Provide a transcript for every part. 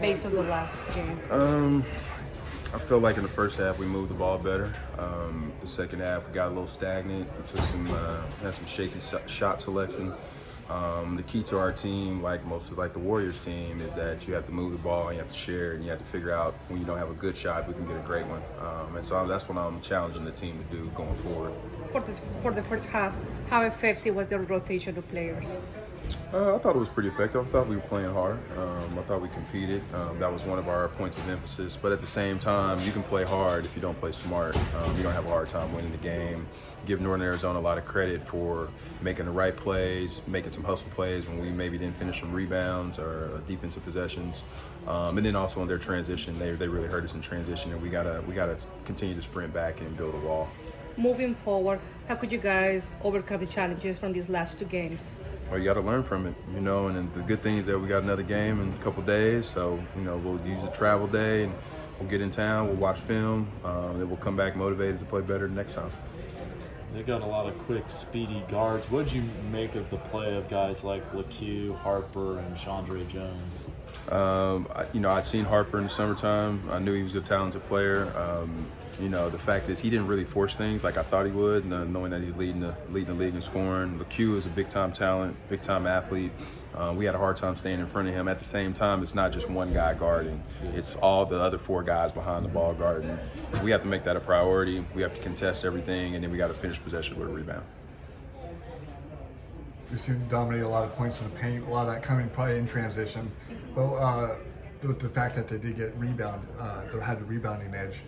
based on the last game? I felt like in the first half we moved the ball better. The second half we got a little stagnant. We took had some shaky shot selection. The key to our team, like most of the Warriors team, is that you have to move the ball, and you have to share it, and you have to figure out when you don't have a good shot, we can get a great one. And so that's what I'm challenging the team to do going forward. For the first half, how effective was the rotation of players? I thought it was pretty effective. I thought we were playing hard. I thought we competed. That was one of our points of emphasis. But at the same time, you can play hard if you don't play smart. You don't have a hard time winning the game. Give Northern Arizona a lot of credit for making the right plays, making some hustle plays when we maybe didn't finish some rebounds or defensive possessions. And then also in their transition, they really hurt us in transition, and we gotta continue to sprint back and build a wall. Moving forward, how could you guys overcome the challenges from these last two games? Well, you got to learn from it, and then the good thing is that we got another game in a couple days, so we'll use a travel day and we'll get in town, we'll watch film, then we'll come back motivated to play better the next time. They got a lot of quick, speedy guards. What did you make of the play of guys like LeCue, Harper, and Chandre Jones? I'd seen Harper in the summertime. I knew he was a talented player. The fact is he didn't really force things like I thought he would, knowing that he's leading the league in scoring. LeCue is a big-time talent, big-time athlete. We had a hard time staying in front of him. At the same time, it's not just one guy guarding. It's all the other four guys behind the ball guarding. So we have to make that a priority. We have to contest everything, and then we got to finish possession with a rebound. You seem to dominate a lot of points in the paint, a lot of that coming probably in transition. But with the fact that they did get they had a rebounding edge,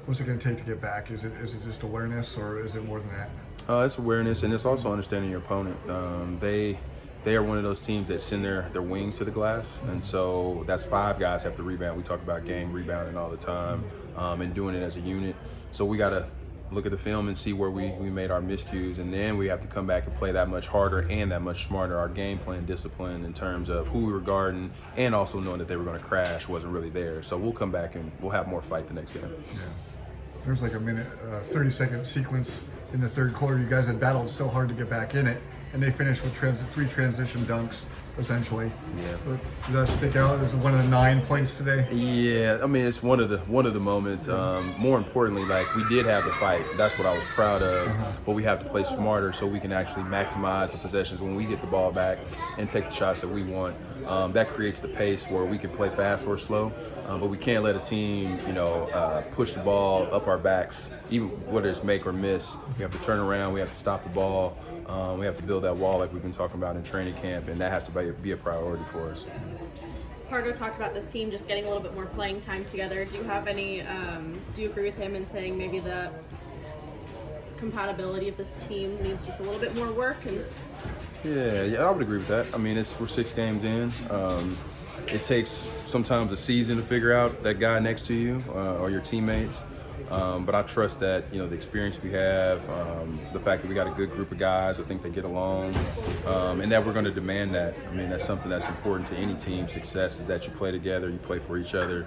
what's it going to take to get back? Is it just awareness, or is it more than that? It's awareness, and it's also understanding your opponent. They are one of those teams that send their wings to the glass, and so that's five guys have to rebound. We talk about game rebounding all the time, and doing it as a unit. So we got to look at the film and see where we made our miscues, and then we have to come back and play that much harder and that much smarter. Our game plan discipline in terms of who we were guarding, and also knowing that they were going to crash wasn't really there. So we'll come back and we'll have more fight the next game. Yeah. There's like a 30-second sequence in the third quarter. You guys had battled so hard to get back in it, and they finished with three transition dunks, essentially. Yeah. But did that stick out as one of the 9 points today? Yeah, I mean, it's one of the moments. More importantly, we did have the fight. That's what I was proud of. But we have to play smarter so we can actually maximize the possessions when we get the ball back and take the shots that we want. That creates the pace where we can play fast or slow. But we can't let a team, push the ball up our backs, even whether it's make or miss. We have to turn around. We have to stop the ball. We have to build that wall like we've been talking about in training camp, and that has to be a priority for us. Pardo talked about this team just getting a little bit more playing time together. Do you have any, do you agree with him in saying maybe the compatibility of this team needs just a little bit more work? Yeah, I would agree with that. I mean, we're 6 games in. It takes sometimes a season to figure out that guy next to you or your teammates. But I trust that, the experience we have, the fact that we got a good group of guys, I think they get along, and that we're going to demand that. I mean, that's something that's important to any team's success, is that you play together, you play for each other,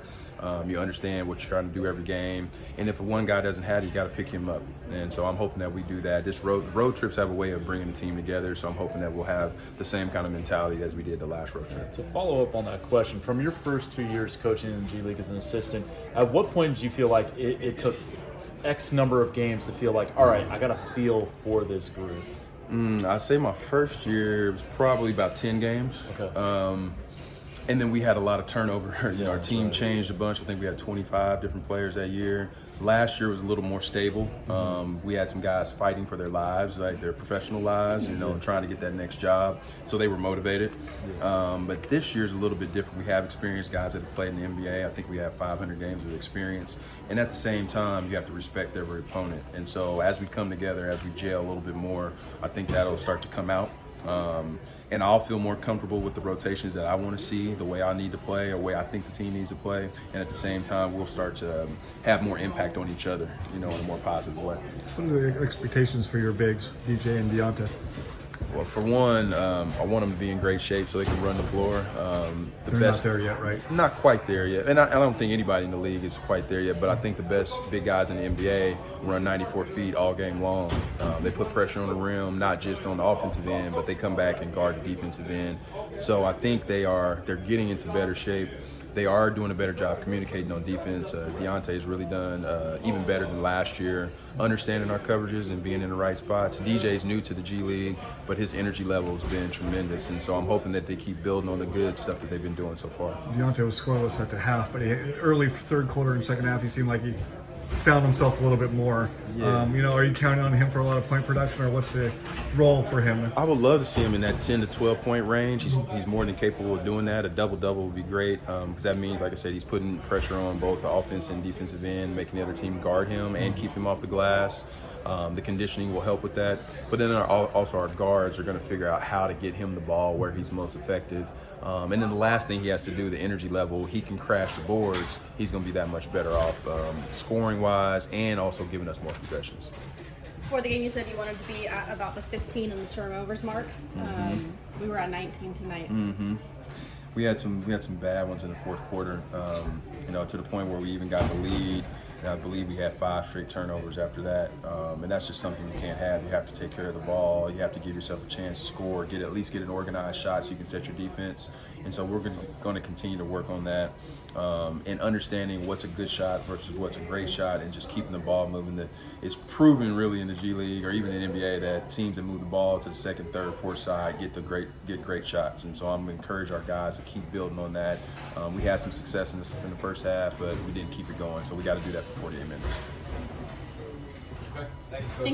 you understand what you're trying to do every game, and if one guy doesn't have it, you got to pick him up. And so I'm hoping that we do that. Road trips have a way of bringing the team together, so I'm hoping that we'll have the same kind of mentality as we did the last road trip. To follow up on that question, from your first 2 years coaching in the G League as an assistant, at what point did you feel like it took X number of games to feel like, all right, I got a feel for this group? I'd say my first year was probably about 10 games. Okay. And then we had a lot of turnover. Our team changed a bunch. I think we had 25 different players that year. Last year was a little more stable. We had some guys fighting for their lives, like their professional lives, trying to get that next job. So they were motivated. But this year's a little bit different. We have experienced guys that have played in the NBA. I think we have 500 games of experience. And at the same time, you have to respect every opponent. And so as we come together, as we gel a little bit more, I think that'll start to come out. And I'll feel more comfortable with the rotations that I want to see, the way I need to play, or the way I think the team needs to play. And at the same time, we'll start to have more impact on each other, in a more positive way. What are the expectations for your bigs, DJ and Deonta? Well, for one, I want them to be in great shape so they can run the floor. They're not there yet, right? Not quite there yet. And I don't think anybody in the league is quite there yet, but I think the best big guys in the NBA run 94 feet all game long. They put pressure on the rim, not just on the offensive end, but they come back and guard the defensive end. So I think they're getting into better shape. they are doing a better job communicating on defense. Deontay's really done even better than last year, understanding our coverages and being in the right spots. DJ's new to the G League, but his energy level has been tremendous, and so I'm hoping that they keep building on the good stuff that they've been doing so far. Deontay was scoreless at the half, but early third quarter and second half, he seemed like he found himself a little bit more. Yeah. Are you counting on him for a lot of point production, or what's the role for him? I would love to see him in that 10 to 12 point range. He's more than capable of doing that. A double-double would be great, because that means, like I said, he's putting pressure on both the offense and defensive end, making the other team guard him and keep him off the glass. The conditioning will help with that. But then also our guards are going to figure out how to get him the ball where he's most effective. And then the last thing he has to do, the energy level, he can crash the boards. He's going to be that much better off scoring-wise and also giving us more possessions. Before the game, you said you wanted to be at about the 15 and the turnovers mark. We were at 19 tonight. We had some bad ones in the fourth quarter, to the point where we even got the lead. And I believe we had 5 straight turnovers after that, and that's just something you can't have. You have to take care of the ball. You have to give yourself a chance to score, at least get an organized shot so you can set your defense. And so we're going to continue to work on that, and understanding what's a good shot versus what's a great shot, and just keeping the ball moving. It's proven really in the G League or even in the NBA that teams that move the ball to the second, third, fourth side get great shots. And so I'm going to encourage our guys to keep building on that. We had some success in the first half, but we didn't keep it going. So we got to do that for 48 minutes. Okay. Thank you, Coach.